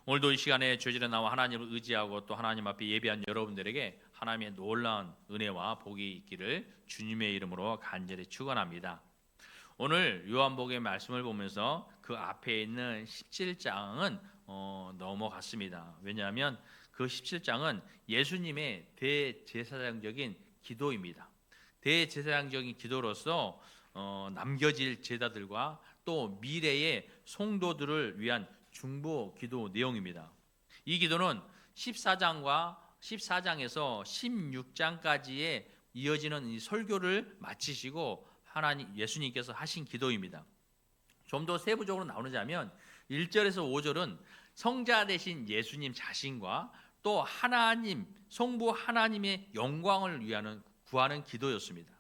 오늘도 이 시간에 주일에 나와 하나님을 의지하고 또 하나님 앞에 예배한 여러분들에게 하나님의 놀라운 은혜와 복이 있기를 주님의 이름으로 간절히 축원합니다. 오늘 요한복음의 말씀을 보면서 그 앞에 있는 17장은 넘어갔습니다. 왜냐하면 그 17장은 예수님의 대제사장적인 기도입니다. 대제사장적인 기도로서 남겨질 제자들과 또 미래의 성도들을 위한 중보 기도 내용입니다. 이 기도는 14장에서 16장까지의 이어지는 이 설교를 마치시고 예수님께서 하신 기도입니다. 좀 더 세부적으로 나누자면 1절에서 5절은 성자 되신 예수님 자신과 또 하나님, 성부 하나님의 영광을 위하는 구하는 기도였습니다.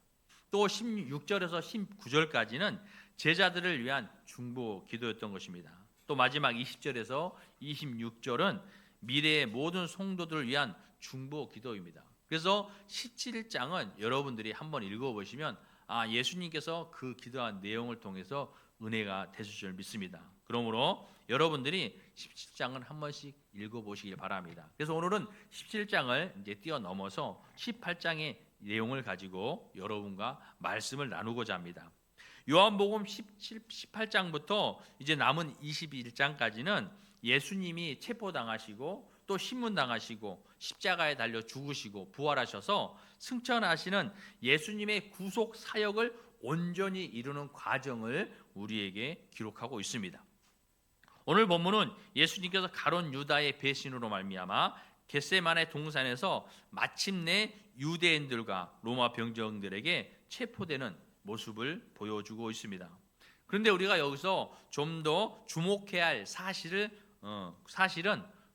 또 16절에서 19절까지는 제자들을 위한 중보 기도였던 것입니다. 또 마지막 20절에서 26절은 미래의 모든 성도들을 위한 중보 기도입니다. 그래서 17장은 여러분들이 한번 읽어보시면 예수님께서 그 기도한 내용을 통해서 은혜가 되실 줄 믿습니다. 그러므로 여러분들이 17장을 한 번씩 읽어보시길 바랍니다. 그래서 오늘은 17장을 이제 뛰어넘어서 18장의 내용을 가지고 여러분과 말씀을 나누고자 합니다. 요한복음 18장부터 이제 남은 21장까지는 예수님이 체포당하시고 또 신문당하시고 십자가에 달려 죽으시고 부활하셔서 승천하시는 예수님의 구속 사역을 온전히 이루는 과정을 우리에게 기록하고 있습니다. 오늘 본문은 예수님께서 가룟 유다의 배신으로 말미암아 겟세마네 동산에서 마침내 유대인들과 로마 병정들에게 체포되는 모습을 보여주고 있습니다. 그런데 우리가 여기서 좀 더 주목해야 할 사실은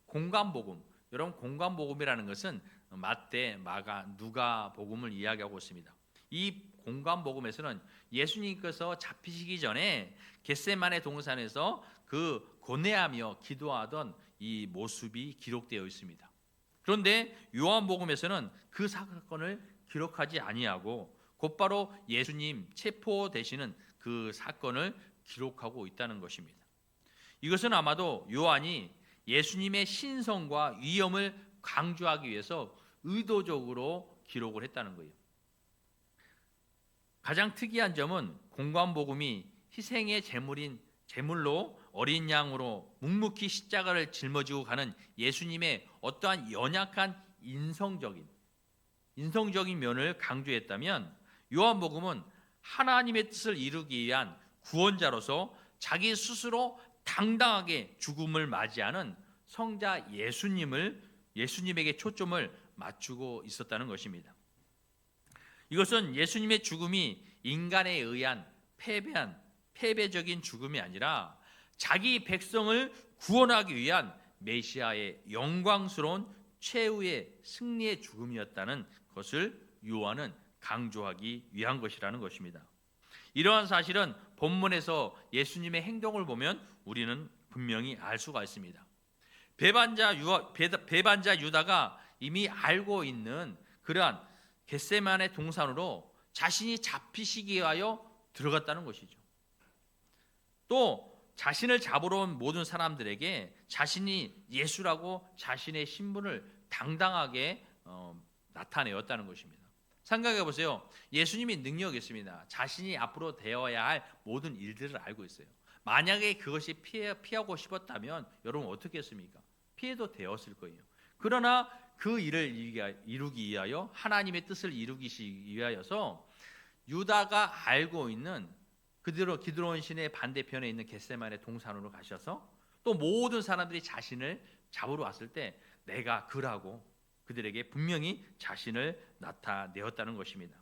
공관복음. 여러분, 공관복음이라는 것은 마태, 마가, 누가 복음을 이야기하고 있습니다. 이 공관복음에서는 예수님께서 잡히시기 전에 겟세마네 동산에서 그 고뇌하며 기도하던 이 모습이 기록되어 있습니다. 그런데 요한복음에서는 그 사건을 기록하지 아니하고 곧바로 예수님 체포되시는 그 사건을 기록하고 있다는 것입니다. 이것은 아마도 요한이 예수님의 신성과 위엄을 강조하기 위해서 의도적으로 기록을 했다는 거예요. 가장 특이한 점은 공관복음이 희생의 제물로 어린 양으로 묵묵히 십자가를 짊어지고 가는 예수님의 어떠한 연약한 인성적인 면을 강조했다면 요한복음은 하나님의 뜻을 이루기 위한 구원자로서 자기 스스로 당당하게 죽음을 맞이하는 성자 예수님에게 초점을 맞추고 있었다는 것입니다. 이것은 예수님의 죽음이 인간에 의한 패배적인 죽음이 아니라 자기 백성을 구원하기 위한 메시아의 영광스러운 최후의 승리의 죽음이었다는 것을 요한은 강조하기 위한 것이라는 것입니다. 이러한 사실은 본문에서 예수님의 행동을 보면 우리는 분명히 알 수가 있습니다. 배반자 유다가 이미 알고 있는 그러한 겟세마네 동산으로 자신이 잡히시기 위하여 들어갔다는 것이죠. 또 자신을 잡으러 온 모든 사람들에게 자신이 예수라고 자신의 신분을 당당하게 나타내었다는 것입니다. 생각해 보세요. 예수님이 능력이 있습니다. 자신이 앞으로 되어야 할 모든 일들을 알고 있어요. 만약에 그것이 피하고 싶었다면 여러분 어떻게 했습니까? 피해도 되었을 거예요. 그러나 그 일을 이루기 위하여 하나님의 뜻을 이루기 위하여서 유다가 알고 있는 그대로 기드론 신의 반대편에 있는 겟세마네 동산으로 가셔서 또 모든 사람들이 자신을 잡으러 왔을 때 내가 그라고 그들에게 분명히 자신을 나타내었다는 것입니다.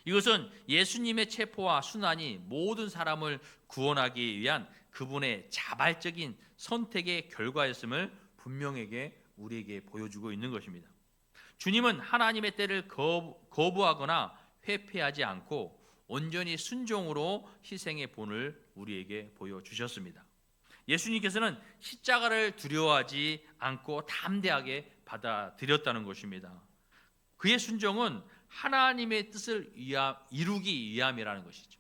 이것은 예수님의 체포와 순환이 모든 사람을 구원하기 위한 그분의 자발적인 선택의 결과였음을 분명하게 우리에게 보여주고 있는 것입니다. 주님은 하나님의 때를 거부하거나 회피하지 않고 온전히 순종으로 희생의 본을 우리에게 보여주셨습니다. 예수님께서는 십자가를 두려워하지 않고 담대하게 받아들였다는 것입니다. 그의 순종은 하나님의 뜻을 이루기 위함이라는 것이죠.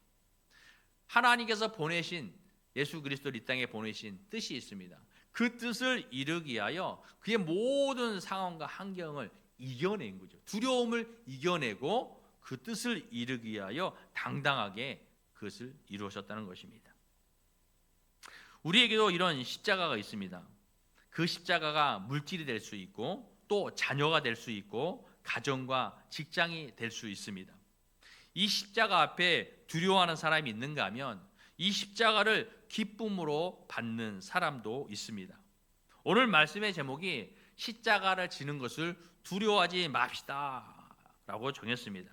하나님께서 보내신 예수 그리스도를 이 땅에 보내신 뜻이 있습니다. 그 뜻을 이루기 위하여 그의 모든 상황과 환경을 이겨낸 거죠. 두려움을 이겨내고 그 뜻을 이루기 위하여 당당하게 그것을 이루셨다는 것입니다. 우리에게도 이런 십자가가 있습니다. 그 십자가가 물질이 될 수 있고 또 자녀가 될 수 있고 가정과 직장이 될 수 있습니다. 이 십자가 앞에 두려워하는 사람이 있는가 하면 이 십자가를 기쁨으로 받는 사람도 있습니다. 오늘 말씀의 제목이 십자가를 지는 것을 두려워하지 맙시다 라고 정했습니다.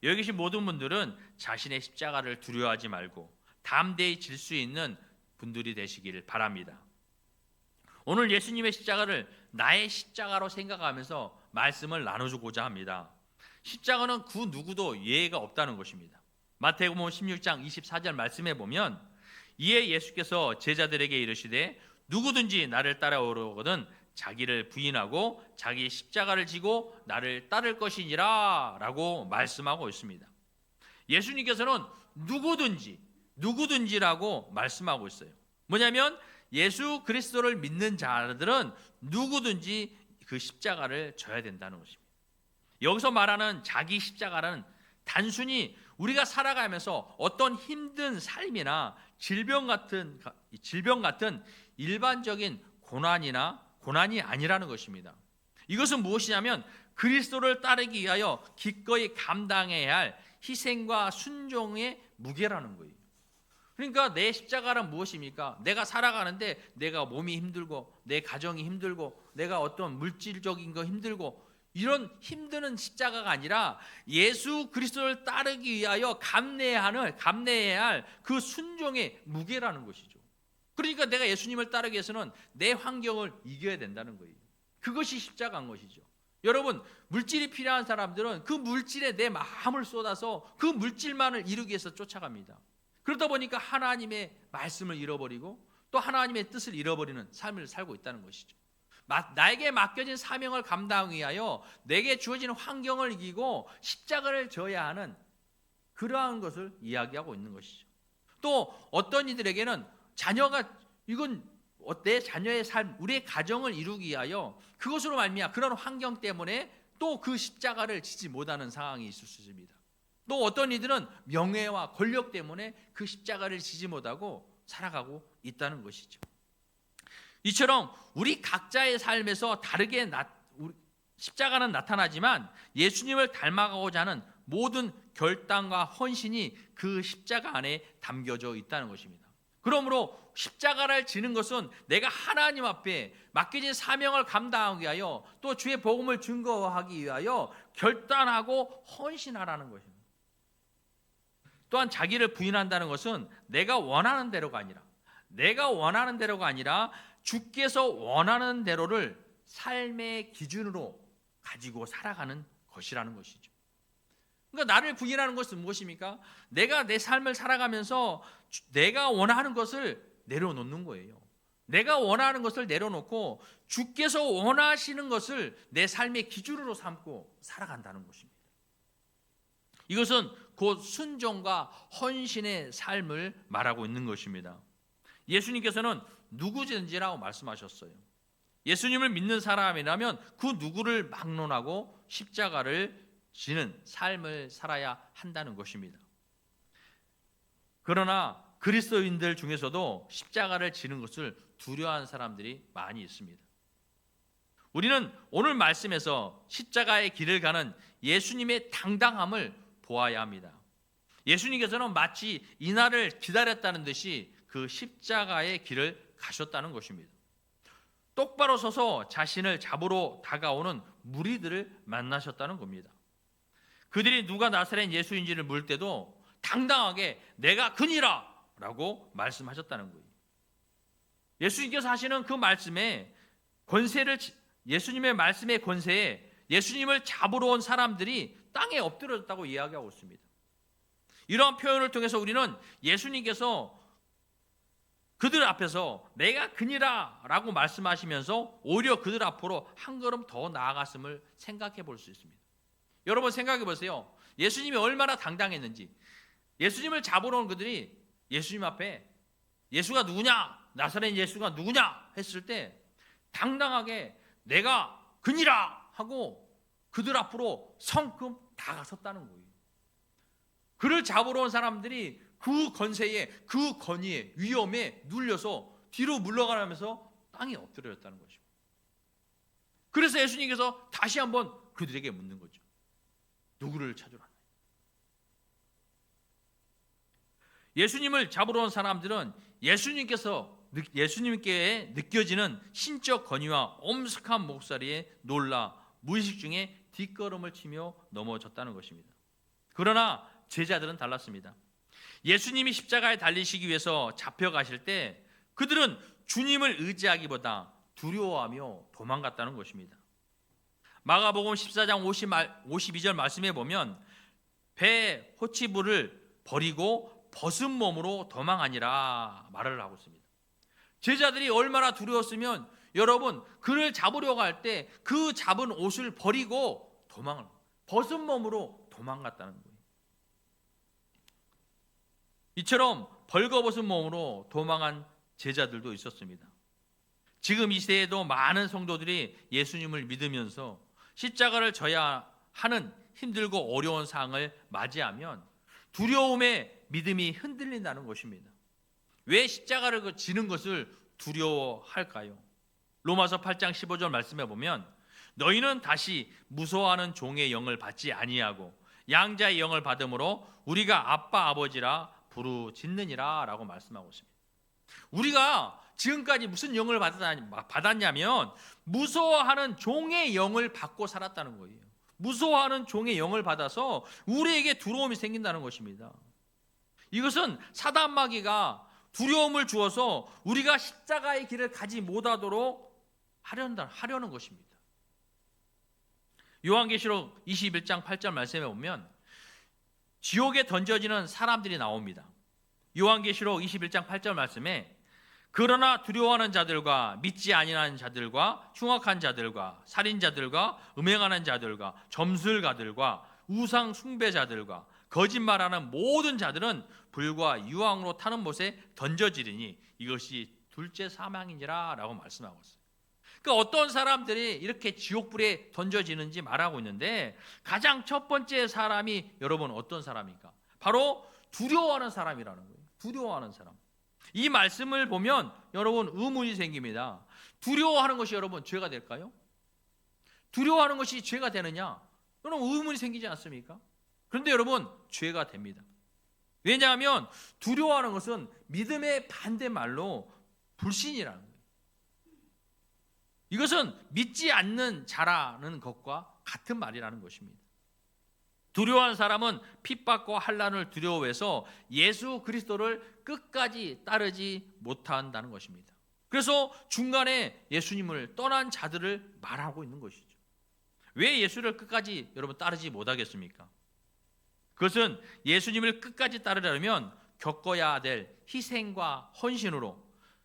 여기 계신 모든 분들은 자신의 십자가를 두려워하지 말고 담대히 질 수 있는 분들이 되시길 바랍니다. 오늘 예수님의 십자가를 나의 십자가로 생각하면서 말씀을 나눠주고자 합니다. 십자가는 그 누구도 예외가 없다는 것입니다. 마태복음 16장 24절 말씀에 보면 이에 예수께서 제자들에게 이르시되 누구든지 나를 따라오려거든 자기를 부인하고 자기 십자가를 지고 나를 따를 것이니라 라고 말씀하고 있습니다. 예수님께서는 누구든지라고 말씀하고 있어요. 뭐냐면 예수 그리스도를 믿는 자들은 누구든지 그 십자가를 져야 된다는 것입니다. 여기서 말하는 자기 십자가는 단순히 우리가 살아가면서 어떤 힘든 삶이나 질병 같은 일반적인 고난이 아니라는 것입니다. 이것은 무엇이냐면 그리스도를 따르기 위하여 기꺼이 감당해야 할 희생과 순종의 무게라는 거예요. 그러니까 내 십자가란 무엇입니까? 내가 살아가는데 내가 몸이 힘들고 내 가정이 힘들고 내가 어떤 물질적인 거 힘들고 이런 힘드는 십자가가 아니라 예수 그리스도를 따르기 위하여 감내해야 할 그 순종의 무게라는 것이죠. 그러니까 내가 예수님을 따르기 위해서는 내 환경을 이겨야 된다는 거예요. 그것이 십자가인 것이죠. 여러분, 물질이 필요한 사람들은 그 물질에 내 마음을 쏟아서 그 물질만을 이루기 위해서 쫓아갑니다. 그러다 보니까 하나님의 말씀을 잃어버리고 또 하나님의 뜻을 잃어버리는 삶을 살고 있다는 것이죠. 나에게 맡겨진 사명을 감당하기 위하여 내게 주어진 환경을 이기고 십자가를 져야 하는 그러한 것을 이야기하고 있는 것이죠. 또 어떤 이들에게는 이건 내 자녀의 삶, 우리의 가정을 이루기 위하여 그것으로 말미암아 그런 환경 때문에 또 그 십자가를 지지 못하는 상황이 있을 수 있습니다. 또 어떤 이들은 명예와 권력 때문에 그 십자가를 지지 못하고 살아가고 있다는 것이죠. 이처럼 우리 각자의 삶에서 다르게 십자가는 나타나지만 예수님을 닮아가고자 하는 모든 결단과 헌신이 그 십자가 안에 담겨져 있다는 것입니다. 그러므로 십자가를 지는 것은 내가 하나님 앞에 맡겨진 사명을 감당하기 위하여 또 주의 복음을 증거하기 위하여 결단하고 헌신하라는 것입니다. 또한 자기를 부인한다는 것은 내가 원하는 대로가 아니라 주께서 원하는 대로를 삶의 기준으로 가지고 살아가는 것이라는 것이죠. 그러니까 나를 부인하는 것은 무엇입니까? 내가 내 삶을 살아가면서 내가 원하는 것을 내려놓는 거예요. 내가 원하는 것을 내려놓고 주께서 원하시는 것을 내 삶의 기준으로 삼고 살아간다는 것입니다. 이것은 곧 순종과 헌신의 삶을 말하고 있는 것입니다. 예수님께서는 누구든지라고 말씀하셨어요. 예수님을 믿는 사람이라면 그 누구를 막론하고 십자가를 지는 삶을 살아야 한다는 것입니다. 그러나 그리스도인들 중에서도 십자가를 지는 것을 두려워하는 사람들이 많이 있습니다. 우리는 오늘 말씀에서 십자가의 길을 가는 예수님의 당당함을 보아야 합니다. 예수님께서는 마치 이날을 기다렸다는 듯이 그 십자가의 길을 가셨다는 것입니다. 똑바로 서서 자신을 잡으러 다가오는 무리들을 만나셨다는 겁니다. 그들이 누가 나사렛 예수인지를 물 때도 당당하게 내가 그니라 라고 말씀하셨다는 거예요. 예수님께서 하시는 그 말씀에 예수님의 말씀의 권세에 예수님을 잡으러 온 사람들이 땅에 엎드려졌다고 이야기하고 있습니다. 이러한 표현을 통해서 우리는 예수님께서 그들 앞에서 내가 그니라 라고 말씀하시면서 오히려 그들 앞으로 한 걸음 더 나아갔음을 생각해 볼 수 있습니다. 여러분 생각해 보세요. 예수님이 얼마나 당당했는지. 예수님을 잡으러 온 그들이 예수님 앞에 예수가 누구냐 나사렛 예수가 누구냐 했을 때 당당하게 내가 그니라 하고 그들 앞으로 성큼 다가섰다는 거예요. 그를 잡으러 온 사람들이 그 건세에, 그 권위에, 위험에 눌려서 뒤로 물러가면서 땅에 엎드려졌다는 것입니다. 그래서 예수님께서 다시 한번 그들에게 묻는 거죠. 누구를 찾으라? 예수님을 잡으러 온 사람들은 예수님께 느껴지는 신적 권위와 엄숙한 목소리에 놀라 무의식 중에 뒷걸음을 치며 넘어졌다는 것입니다. 그러나 제자들은 달랐습니다. 예수님이 십자가에 달리시기 위해서 잡혀가실 때 그들은 주님을 의지하기보다 두려워하며 도망갔다는 것입니다. 마가복음 14장 52절 말씀에 보면 배 호치부를 버리고 벗은 몸으로 도망하니라 말을 하고 있습니다. 제자들이 얼마나 두려웠으면 여러분 그를 잡으려고 할 때 그 잡은 옷을 버리고 벗은 몸으로 도망갔다는 거예요. 이처럼 벌거벗은 몸으로 도망한 제자들도 있었습니다. 지금 이 시대에도 많은 성도들이 예수님을 믿으면서 십자가를 져야 하는 힘들고 어려운 상황을 맞이하면 두려움에 믿음이 흔들린다는 것입니다. 왜 십자가를 지는 것을 두려워할까요? 로마서 8장 15절 말씀에 보면 너희는 다시 무서워하는 종의 영을 받지 아니하고 양자의 영을 받음으로 우리가 아빠 아버지라 부르짖느니라 라고 말씀하고 있습니다. 우리가 지금까지 무슨 영을 받았냐면 무서워하는 종의 영을 받고 살았다는 거예요. 무서워하는 종의 영을 받아서 우리에게 두려움이 생긴다는 것입니다. 이것은 사단 마귀가 두려움을 주어서 우리가 십자가의 길을 가지 못하도록 하려는 것입니다. 요한계시록 21장 8절 말씀에 보면 지옥에 던져지는 사람들이 나옵니다. 요한계시록 21장 8절 말씀에 그러나 두려워하는 자들과 믿지 아니하는 자들과 흉악한 자들과 살인자들과 음행하는 자들과 점술가들과 우상 숭배자들과 거짓말하는 모든 자들은 불과 유황으로 타는 못에 던져지리니 이것이 둘째 사망이니라 라고 말씀하고 있어요. 그러니까 어떤 사람들이 이렇게 지옥불에 던져지는지 말하고 있는데 가장 첫 번째 사람이 여러분 어떤 사람입니까? 바로 두려워하는 사람이라는 거예요. 두려워하는 사람. 이 말씀을 보면 여러분 의문이 생깁니다. 두려워하는 것이 여러분 죄가 될까요? 두려워하는 것이 죄가 되느냐? 여러분 의문이 생기지 않습니까? 그런데 여러분 죄가 됩니다. 왜냐하면 두려워하는 것은 믿음의 반대말로 불신이라는 거예요. 이것은 믿지 않는 자라는 것과 같은 말이라는 것입니다. 두려워하는 사람은 핍박과 환난을 두려워해서 예수 그리스도를 끝까지 따르지 못한다는 것입니다. 그래서 중간에 예수님을 떠난 자들을 말하고 있는 것이죠. 왜 예수를 끝까지 여러분 따르지 못하겠습니까? 그것은 예수님을 끝까지 따르려면 겪어야 될 희생과 헌신으로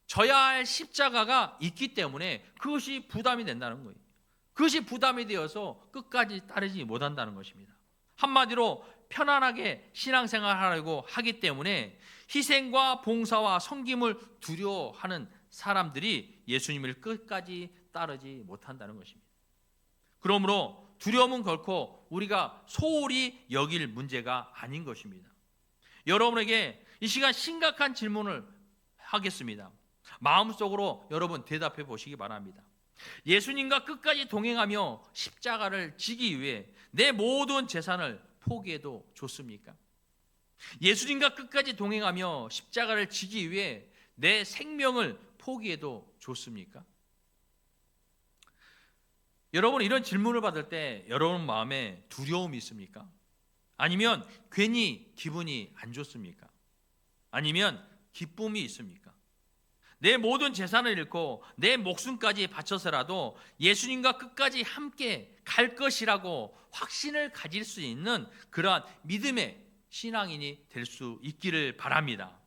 져야 할 십자가가 있기 때문에 그것이 부담이 된다는 거예요. 그것이 부담이 되어서 끝까지 따르지 못한다는 것입니다. 한마디로 편안하게 신앙생활하려고 하기 때문에 희생과 봉사와 섬김을 두려워하는 사람들이 예수님을 끝까지 따르지 못한다는 것입니다. 그러므로 두려움은 결코 우리가 소홀히 여길 문제가 아닌 것입니다. 여러분에게 이 시간 심각한 질문을 하겠습니다. 마음속으로 여러분 대답해 보시기 바랍니다. 예수님과 끝까지 동행하며 십자가를 지기 위해 내 모든 재산을 포기해도 좋습니까? 예수님과 끝까지 동행하며 십자가를 지기 위해 내 생명을 포기해도 좋습니까? 여러분 이런 질문을 받을 때 여러분 마음에 두려움이 있습니까? 아니면 괜히 기분이 안 좋습니까? 아니면 기쁨이 있습니까? 내 모든 재산을 잃고 내 목숨까지 바쳐서라도 예수님과 끝까지 함께 갈 것이라고 확신을 가질 수 있는 그러한 믿음의 신앙인이 될 수 있기를 바랍니다.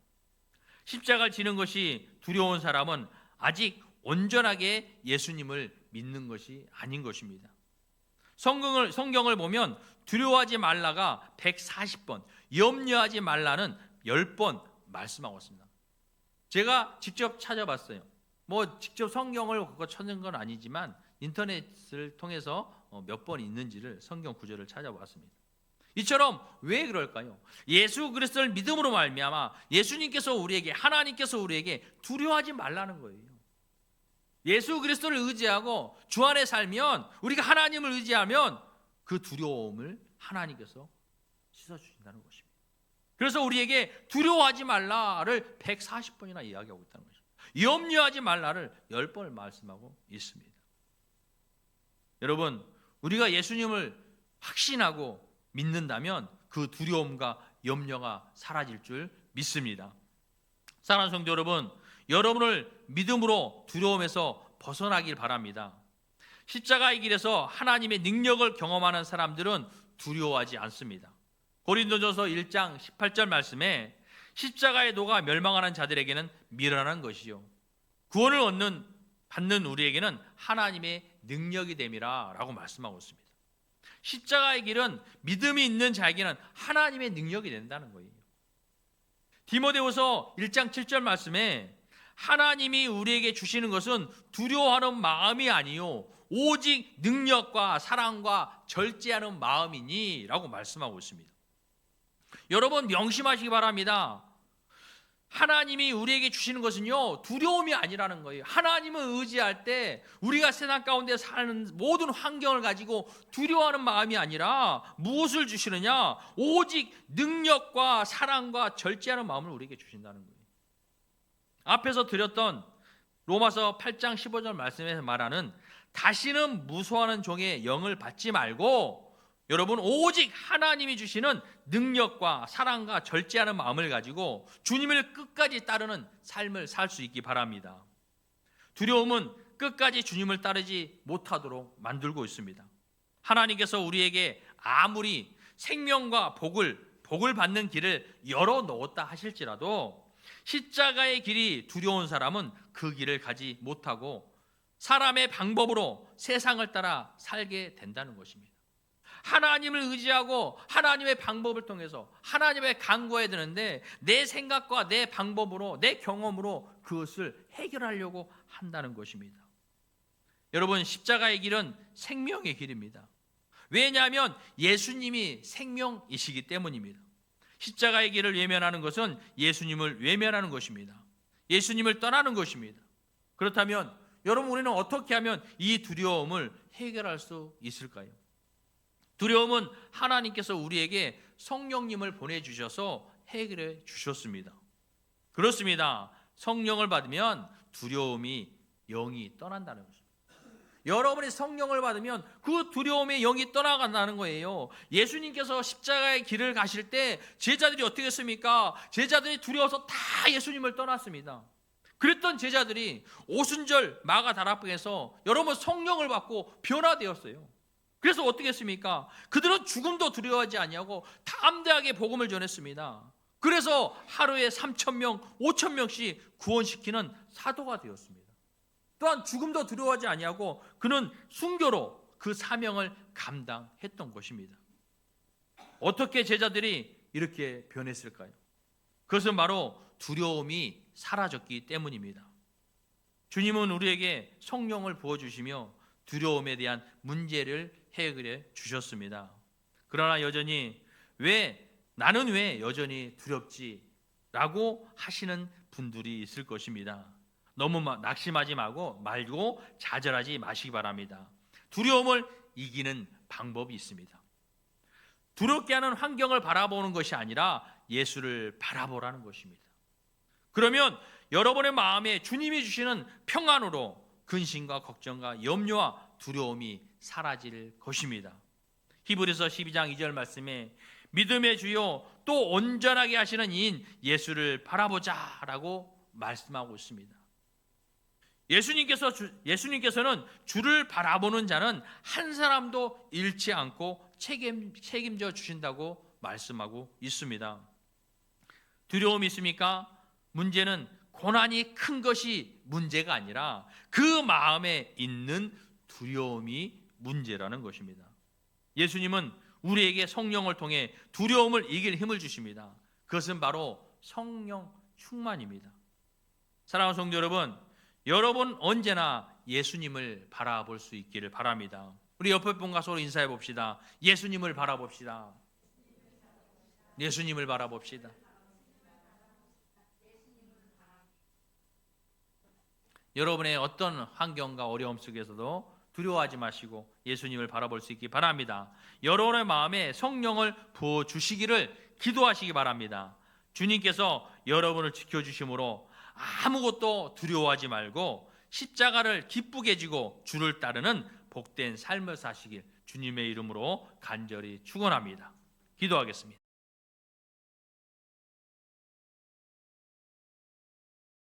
십자가를 지는 것이 두려운 사람은 아직 온전하게 예수님을 믿는 것이 아닌 것입니다. 성경을 보면 두려워하지 말라가 140번, 염려하지 말라는 10번 말씀하고 있습니다. 제가 직접 찾아봤어요. 뭐 직접 성경을 찾는 건 아니지만 인터넷을 통해서 몇 번 있는지를 성경 구절을 찾아봤습니다. 이처럼 왜 그럴까요? 예수 그리스도를 믿음으로 말미암아 예수님께서 우리에게, 하나님께서 우리에게 두려워하지 말라는 거예요. 예수 그리스도를 의지하고 주 안에 살면, 우리가 하나님을 의지하면 그 두려움을 하나님께서 씻어주신다는 것입니다. 그래서 우리에게 두려워하지 말라를 140번이나 이야기하고 있다는 것입니다. 염려하지 말라를 10번을 말씀하고 있습니다. 여러분, 우리가 예수님을 확신하고 믿는다면 그 두려움과 염려가 사라질 줄 믿습니다. 사랑하는 성도 여러분, 여러분을 믿음으로 두려움에서 벗어나길 바랍니다. 십자가의 길에서 하나님의 능력을 경험하는 사람들은 두려워하지 않습니다. 고린도전서 1장 18절 말씀에 십자가의 도가 멸망하는 자들에게는 미련한 것이요 구원을 받는 우리에게는 하나님의 능력이 됨이라 라고 말씀하고 있습니다. 십자가의 길은 믿음이 있는 자에게는 하나님의 능력이 된다는 거예요. 디모데후서 1장 7절 말씀에 하나님이 우리에게 주시는 것은 두려워하는 마음이 아니요 오직 능력과 사랑과 절제하는 마음이니 라고 말씀하고 있습니다. 여러분 명심하시기 바랍니다. 하나님이 우리에게 주시는 것은요 두려움이 아니라는 거예요. 하나님을 의지할 때 우리가 세상 가운데 사는 모든 환경을 가지고 두려워하는 마음이 아니라 무엇을 주시느냐? 오직 능력과 사랑과 절제하는 마음을 우리에게 주신다는 거예요. 앞에서 드렸던 로마서 8장 15절 말씀에서 말하는 다시는 무소하는 종의 영을 받지 말고 여러분 오직 하나님이 주시는 능력과 사랑과 절제하는 마음을 가지고 주님을 끝까지 따르는 삶을 살 수 있기 바랍니다. 두려움은 끝까지 주님을 따르지 못하도록 만들고 있습니다. 하나님께서 우리에게 아무리 생명과 복을 받는 길을 열어 놓았다 하실지라도 십자가의 길이 두려운 사람은 그 길을 가지 못하고 사람의 방법으로 세상을 따라 살게 된다는 것입니다. 하나님을 의지하고 하나님의 방법을 통해서 하나님의 강구해야 되는데 내 생각과 내 방법으로 내 경험으로 그것을 해결하려고 한다는 것입니다. 여러분 십자가의 길은 생명의 길입니다. 왜냐하면 예수님이 생명이시기 때문입니다. 십자가의 길을 외면하는 것은 예수님을 외면하는 것입니다. 예수님을 떠나는 것입니다. 그렇다면 여러분 우리는 어떻게 하면 이 두려움을 해결할 수 있을까요? 두려움은 하나님께서 우리에게 성령님을 보내주셔서 해결해 주셨습니다. 그렇습니다. 성령을 받으면 두려움이 영이 떠난다는 것입니다. 여러분이 성령을 받으면 그 두려움의 영이 떠나간다는 거예요. 예수님께서 십자가의 길을 가실 때 제자들이 어떻게 했습니까? 제자들이 두려워서 다 예수님을 떠났습니다. 그랬던 제자들이 오순절 마가다락방에서 여러분 성령을 받고 변화되었어요. 그래서 어떻게 했습니까? 그들은 죽음도 두려워하지 아니하고 담대하게 복음을 전했습니다. 그래서 하루에 3,000명, 5,000명씩 구원시키는 사도가 되었습니다. 또한 죽음도 두려워하지 아니하고 그는 순교로 그 사명을 감당했던 것입니다. 어떻게 제자들이 이렇게 변했을까요? 그것은 바로 두려움이 사라졌기 때문입니다. 주님은 우리에게 성령을 부어주시며 두려움에 대한 문제를 해결해 주셨습니다. 그러나 여전히 나는 왜 여전히 두렵지? 라고 하시는 분들이 있을 것입니다. 너무 낙심하지 말고 좌절하지 마시기 바랍니다. 두려움을 이기는 방법이 있습니다. 두렵게 하는 환경을 바라보는 것이 아니라 예수를 바라보라는 것입니다. 그러면 여러분의 마음에 주님이 주시는 평안으로 근심과 걱정과 염려와 두려움이 사라질 것입니다. 히브리서 12장 2절 말씀에 믿음의 주요 또 온전하게 하시는 이인 예수를 바라보자라고 말씀하고 있습니다. 예수님께서는 주를 바라보는 자는 한 사람도 잃지 않고 책임져 주신다고 말씀하고 있습니다. 두려움이 있습니까? 문제는 고난이 큰 것이 문제가 아니라 그 마음에 있는 두려움이 문제라는 것입니다. 예수님은 우리에게 성령을 통해 두려움을 이길 힘을 주십니다. 그것은 바로 성령 충만입니다. 사랑하는 성도 여러분, 여러분 언제나 예수님을 바라볼 수 있기를 바랍니다. 우리 옆에 분과 서로 인사해 봅시다. 예수님을 바라봅시다. 예수님을 바라봅시다. 여러분의 어떤 환경과 어려움 속에서도 두려워하지 마시고 예수님을 바라볼 수 있기 바랍니다. 여러분의 마음에 성령을 부어주시기를 기도하시기 바랍니다. 주님께서 여러분을 지켜주심으로 아무것도 두려워하지 말고 십자가를 기쁘게 지고 주를 따르는 복된 삶을 사시길 주님의 이름으로 간절히 축원합니다. 기도하겠습니다.